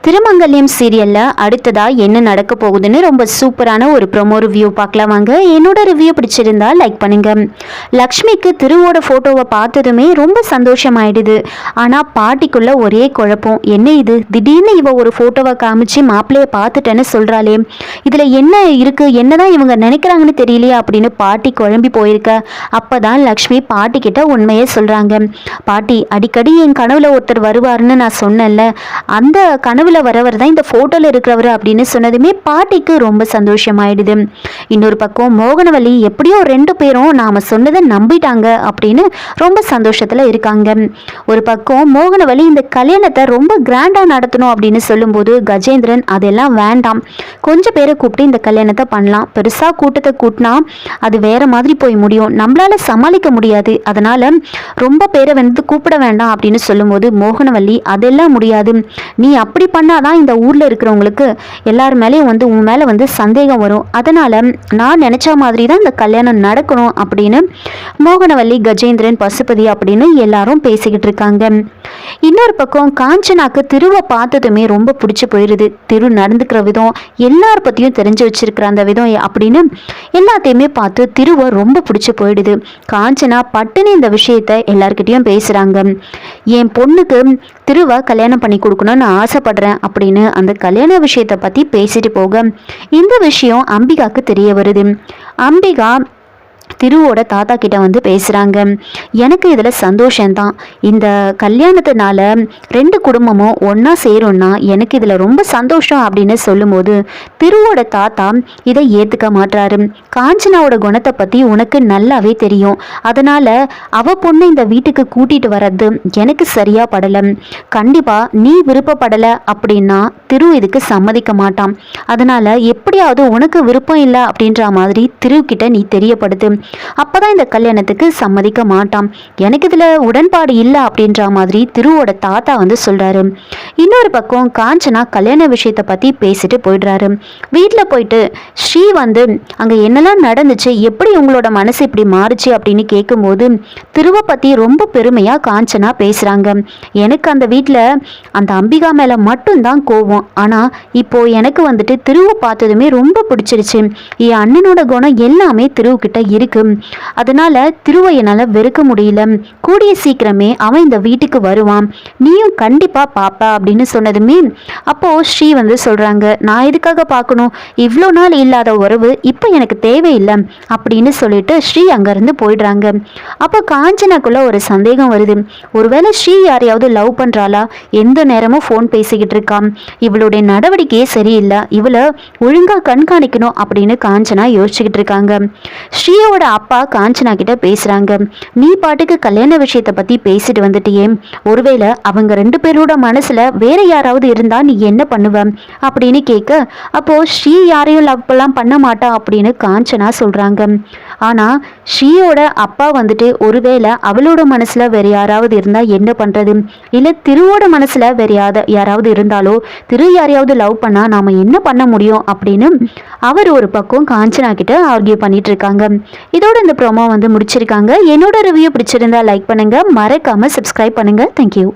திருமங்கல்யம் சீரியல்ல அடுத்ததா என்ன நடக்க போகுதுன்னு ரொம்ப சூப்பரான ஒரு ப்ரோமோ ரிவ்யூ பார்க்கலாம் வாங்க. என்னோட ரிவ்யூ பிடிச்சிருந்தா லைக் பண்ணுங்க. லக்ஷ்மிக்கு திருவோட போட்டோவை பார்த்ததுமே ரொம்ப சந்தோஷமாயிடுது. ஆனா பாட்டிக்குள்ள ஒரே குழப்பம். என்ன இது, திடீர்னு இவ ஒரு போட்டோவை காமிச்சு மாப்பிள்ளைய பார்த்துட்டேன்னு சொல்றாளே, இதுல என்ன இருக்கு, என்னதான் இவங்க நினைக்கிறாங்கன்னு தெரியலையா அப்படின்னு பாட்டி குழம்பி போயிருக்க. அப்பதான் லக்ஷ்மி பாட்டி கிட்ட உண்மையே சொல்றாங்க. பாட்டி, அடிக்கடி என் கனவுல ஒருத்தர் வருவாருன்னு நான் சொன்னேன்ல, அந்த கனவுல வரவர் தான் இந்த போட்டோல இருக்கிறவர் அப்படின்னு சொன்னதுமே பாட்டிக்கு ரொம்ப சந்தோஷமாயிடுது. இன்னொரு பக்கம் மோகனவள்ளி எப்படியோ 2 பேரும் நாம சொன்னதை நம்பிட்டாங்க அப்படின்னு ரொம்ப சந்தோஷத்துல இருக்காங்க. ஒரு பக்கம் மோகனவள்ளி இந்த கல்யாணத்தை ரொம்ப கிராண்டா நடத்தணும் அப்படின்னு சொல்லும்போது கஜேந்திரன் அதெல்லாம் வேண்டாம், கொஞ்சம் பேரை கூப்பிட்டு இந்த கல்யாணத்தை பண்ணலாம், பெருசா கூட்டத்தை கூட்டினா அது வேற மாதிரி போய் முடியும், நம்மளால சமாளிக்க முடியாது, அதனால ரொம்ப பேரை வந்து கூப்பிட வேண்டாம் அப்படின்னு சொல்லும்போது மோகனவள்ளி அதெல்லாம் முடியாது, நீ அப்படி பண்ணாதான் இந்த ஊர்ல இருக்கிறவங்களுக்கு எல்லார் மேலேயும் வந்து உன் மேல வந்து சந்தேகம் வரும், அதனால நான் நினைச்ச மாதிரி தான் இந்த கல்யாணம் நடக்கணும் அப்படின்னு மோகனவள்ளி, கஜேந்திரன், பசுபதி அப்படின்னு எல்லாரும் பேசிக்கிட்டு இருக்காங்க. இன்னொரு பக்கம் காஞ்சனாக்கு திருவை பார்த்ததுமே ரொம்ப பிடிச்சி போயிடுது. திரு நடந்துக்கிற விதம், எல்லார் பத்தியும் தெரிஞ்சு வச்சிருக்கிற அந்த விதம் அப்படின்னு எல்லாத்தையுமே பார்த்து திருவை ரொம்ப பிடிச்சி போயிடுது. காஞ்சனா பட்டுன்னு இந்த விஷயத்த எல்லார்கிட்டையும் பேசுறாங்க. என் பொண்ணுக்கு திருவை கல்யாணம் பண்ணி கொடுக்கணும்னு ஆசைப்படுறேன் அப்படின்னு அந்த கல்யாண விஷயத்தை பத்தி பேசிட்டு போக இந்த விஷயம் அம்பிகாக்கு தெரிய வருது. அம்பிகா திருவோட தாத்தா கிட்ட வந்து பேசுறாங்க. எனக்கு இதுல சந்தோஷம்தான், இந்த கல்யாணத்தினால 2 குடும்பமும் ஒன்னா சேரும்னா எனக்கு இதுல ரொம்ப சந்தோஷம் அப்படின்னு சொல்லும்போது திருவோட தாத்தா இதை ஏத்துக்க மாட்டாரு. காஞ்சனாவோட குணத்தை பத்தி உனக்கு நல்லாவே தெரியும், அதனால அவ பொண்ணு இந்த வீட்டுக்கு கூட்டிட்டு வர்றது எனக்கு சரியா படல, கண்டிப்பா நீ விருப்பப்படல அப்படின்னா திரு இதுக்கு சம்மதிக்க மாட்டான், அதனால எப்படியாவது உனக்கு விருப்பம் இல்லை அப்படின்ற மாதிரி திரு கிட்ட நீ தெரியப்படுத்து, அப்பதான் இந்த கல்யாணத்துக்கு சம்மதிக்க மாட்டான், எனக்கு இதுல உடன்பாடு இல்லை அப்படின்ற மாதிரி திருவோட தாத்தா வந்து சொல்றாரு. இன்னொரு பக்கம் காஞ்சனா கல்யாண விஷயத்தை பத்தி பேசிட்டு போயிடுறாரு. வீட்டுல போயிட்டு ஸ்ரீ வந்து அங்க என்னெல்லாம் நடந்துச்சு, எப்படி உங்களோட மனசு இப்படி மாறுச்சு அப்படின்னு கேட்கும்போது திருவை பத்தி ரொம்ப பெருமையா காஞ்சனா பேசுறாங்க. எனக்கு அந்த வீட்டுல அந்த அம்பிகா மேல மட்டும்தான் கோபம், ஆனா இப்போ எனக்கு வந்துட்டு திருவை பார்த்ததுமே ரொம்ப பிடிச்சிருச்சு, என் அண்ணனோட குணம் எல்லாமே திருவுக்கிட்ட இருக்கு, அதனால திருவை என்னால வெறுக்க முடியல, கூடிய சீக்கிரமே அவன் இந்த வீட்டுக்கு வருவான், நீயும் கண்டிப்பா பாப்ப அப்படின்னு சொன்னதுமே அப்போ ஸ்ரீ வந்து சொல்றாங்க, நான் எதுக்காக பார்க்கணும், இவ்வளோ நாள் இல்லாத உறவு இப்போ எனக்கு தேவையில்லை அப்படின்னு சொல்லிட்டு ஸ்ரீ அங்கிருந்து போயிடுறாங்க. அப்போ காஞ்சனாக்குள்ள ஒரு சந்தேகம் வருது, ஒருவேளை ஸ்ரீ யாரையாவது லவ் பண்றாளா, எந்த நேரமும் ஃபோன் பேசிக்கிட்டு இருக்கான், இவளுடைய நடவடிக்கையே சரியில்லை, இவளை ஒழுங்கா கண்காணிக்கணும் அப்படின்னு காஞ்சனா யோசிச்சுக்கிட்டு இருக்காங்க. ஸ்ரீயோட அப்பா காஞ்சனா கிட்ட பேசுறாங்க, நீ பாட்டுக்கு கல்யாண விஷயத்தை பத்தி பேசிட்டு வந்துட்டியே, ஒருவேளை அவங்க 2 பேரோட மனசுல வேற யாராவது இருந்தா நீ என்ன பண்ணுவ அப்படின்னு கேட்க, அப்போ ஸ்ரீ யாரையும் லவ் எல்லாம் பண்ண மாட்டா அப்படின்னு காஞ்சனா சொல்றாங்க. ஆனா ஸ்ரீயோட அப்பா வந்துட்டு ஒருவேளை அவளோட மனசுல வேற யாராவது இருந்தா என்ன பண்றது, இல்ல திருவோட மனசுல வேற யாராவது இருந்தாலோ திரு யாரையாவது லவ் பண்ணா நாம என்ன பண்ண முடியும் அப்படின்னு அவர் ஒரு பக்கம் காஞ்சனா கிட்ட ஆர்கியூ பண்ணிட்டு இருக்காங்க. இதோட இந்த ப்ரோமோ வந்து முடிச்சிருக்காங்க. என்னோட ரிவ்யூ பிடிச்சிருந்தா லைக் பண்ணுங்க, மறக்காம சப்ஸ்கிரைப் பண்ணுங்க. தேங்க்யூ.